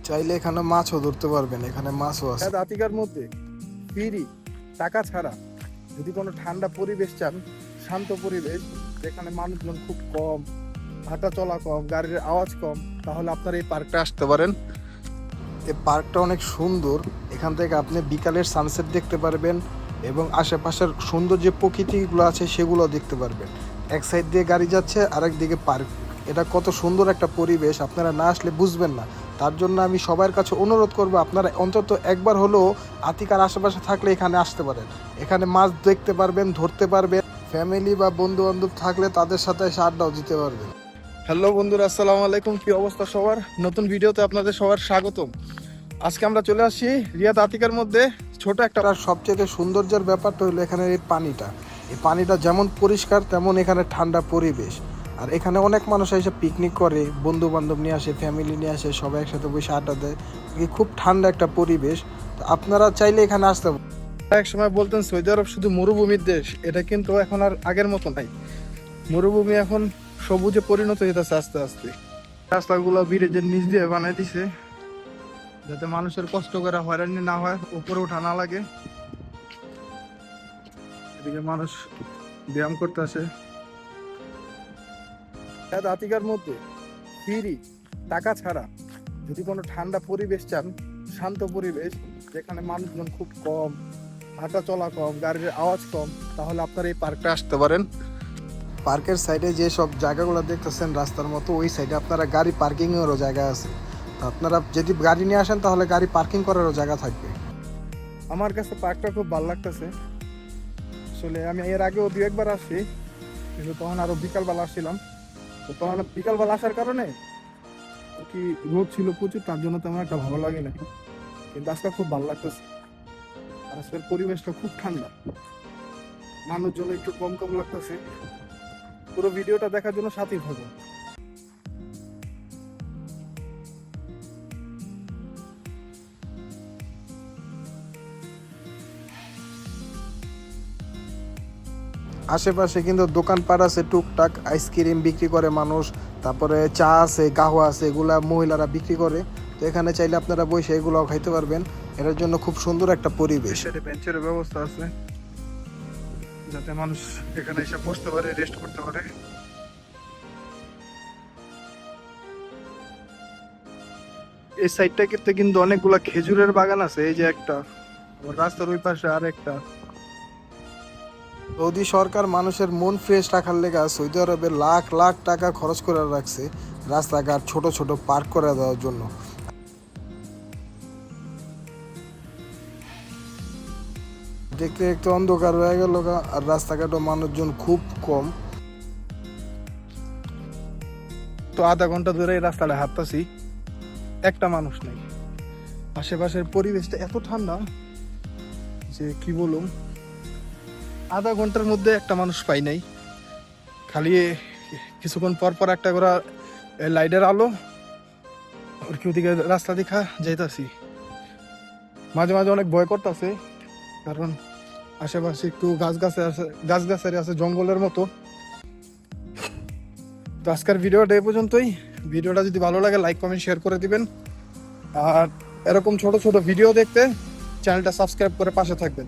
চাইলে এখানে মাছও ধরতে পারবেন, এখানে মাছও আছে। আতিকার মধ্যে ফ্রি, টাকা ছাড়া, যদি কোনো ঠান্ডা পরিবেশ চান, শান্ত পরিবেশ যেখানে মানুষজন খুব কম, হাঁটা চলা কম, গাড়ির আওয়াজ কম, তাহলে আপনারা এই পার্কটা আসতে পারেন। এই পার্কটা অনেক সুন্দর। এখান থেকে আপনি বিকালের সানসেট দেখতে পারবেন এবং আশেপাশের সুন্দর যে প্রকৃতিগুলো আছে সেগুলো দেখতে পারবেন। এক সাইড দিয়ে গাড়ি যাচ্ছে, আরেক দিকে পার্ক। এটা কত সুন্দর একটা পরিবেশ, আপনারা না আসলে বুঝবেন না। তার জন্য আমি সবার কাছে অনুরোধ করব, আপনারা অন্তত একবার হলেও আতিকার আশেপাশে থাকলে এখানে আসতে পারেন। এখানে মাছ দেখতে পারবেন, ধরতে পারবেন। ফ্যামিলি বা বন্ধু বান্ধব থাকলে তাদের সাথে এসে আড্ডাও দিতে পারবেন। হ্যালো বন্ধুরা, আসসালামু আলাইকুম। কি অবস্থা সবার? নতুন ভিডিওতে আপনাদের সবার স্বাগতম। আজকে আমরা চলে আসছি রিয়াদ আতিকার মধ্যে ছোট একটা। আর সবচেয়ে সৌন্দর্যের ব্যাপারটা হলো এখানে এই পানিটা। এই পানিটা যেমন পরিষ্কার তেমন এখানে ঠান্ডা পরিবেশ। আর এখানে অনেক মানুষ এসে পিকনিক করে, বন্ধু বান্ধব নিয়ে আসে, ফ্যামিলি নিয়ে আসে, সবাই একসাথে বসে আড্ডা দেয়। খুব ঠান্ডা একটা পরিবেশ। তো আপনারা চাইলে এখানে আসতে পারেন। এক সময় বলতেন সৌদি আরব শুধু মরুভূমির দেশ, এটা কিন্তু এখন আর আগের মতো নাই। মরুভূমি এখন সবুজে পরিণত হইতেছে আস্তে আস্তে। রাস্তাগুলো ব্রিজের নিচ দিয়ে বানাই দিছে যাতে মানুষের কষ্ট করে হয়রানি না হয়, উপরে ওঠা না লাগে। এদিকে মানুষ ব্যায়াম করতে আসে। আতিকার মধ্যে ফ্রি, টাকা ছাড়া, যদি কোনো ঠান্ডা পরিবেশ চান, শান্ত পরিবেশ যেখানে মানুষজন খুব কম, হাঁটা চলা কম, গাড়ির আওয়াজ কম, তাহলে আপনারা এই পার্কটা আসতে পারেন। পার্কের সাইডে যে সব জায়গাগুলো দেখতেছেন রাস্তার মতো, ওই সাইডে আপনারা গাড়ি পার্কিংয়েরও জায়গা আছে। তো আপনারা যদি গাড়ি নিয়ে আসেন তাহলে গাড়ি পার্কিং করারও জায়গা থাকবে। আমার কাছে পার্কটা খুব ভালো লাগতেছে। আসলে আমি এর আগেও দু একবার আসছি, কিন্তু তখন আরো বিকালবেলা আসছিলাম। তো তখন বিকালবেলা আসার কারণে কি রোদ ছিল প্রচুর, তার জন্য তেমন একটা ভালো লাগে না। কিন্তু আজকে খুব ভালো লাগতেছে। আর আজকের পরিবেশটা খুব ঠান্ডা, মানুষজন একটু কম কম লাগতেছে। পুরো ভিডিওটা দেখার জন্য সাথেই থাকো। আশেপাশে কিন্তু দোকানপাট আছে, টুকটাক আইসক্রিম বিক্রি করে মানুষ, তারপরে চা আছে, কাহওয়া আছে, এগুলা মহিলারা বিক্রি করে। তো এখানে চাইলে আপনারা বসে এগুলাও খাইতে পারবেন। এটার জন্য খুব সুন্দর একটা পরিবেশ। বেঞ্চের ব্যবস্থা আছে যাতে মানুষ এখানে এসে বসতে পারে, রেস্ট করতে পারে। এই সাইডটা কিন্তু অনেকগুলা খেজুরের বাগান আছে। এই যে একটা, রাস্তার ওই পাশে আর একটা। সৌদি সরকার মানুষের মন ফ্রেশ রাখার লেগে সৌদি আরবে লাখ লাখ টাকা খরচ করে রাখছে রাস্তাঘাট ছোট ছোট পার্ক করে দেওয়ার জন্য। দেখতে দেখতে অন্ধকার হয়ে গেল, আর রাস্তাঘাটও মানুষজন খুব কম। তো আধা ঘন্টা ধরে এই রাস্তাটা হাঁটতাছি, একটা মানুষ নেই। আশেপাশের পরিবেশটা এত ঠান্ডা যে কি বলুম। আধা ঘন্টার মধ্যে একটা মানুষ পাই নাই। খালি কিছুক্ষণ পর পর একটা করে লাইটের আলো আর কি ওদিকে রাস্তা দেখা যাইতাছি। মাঝে মাঝে অনেক ভয় করতেছে, কারণ আশেপাশে একটু গাছ গাছারি আছে, জঙ্গলের মতো। তো আজকের ভিডিওটা এই পর্যন্তই। ভিডিওটা যদি ভালো লাগে লাইক কমেন্ট শেয়ার করে দিবেন। আর এরকম ছোট ছোট ভিডিও দেখতে চ্যানেলটা সাবস্ক্রাইব করে পাশে থাকবেন।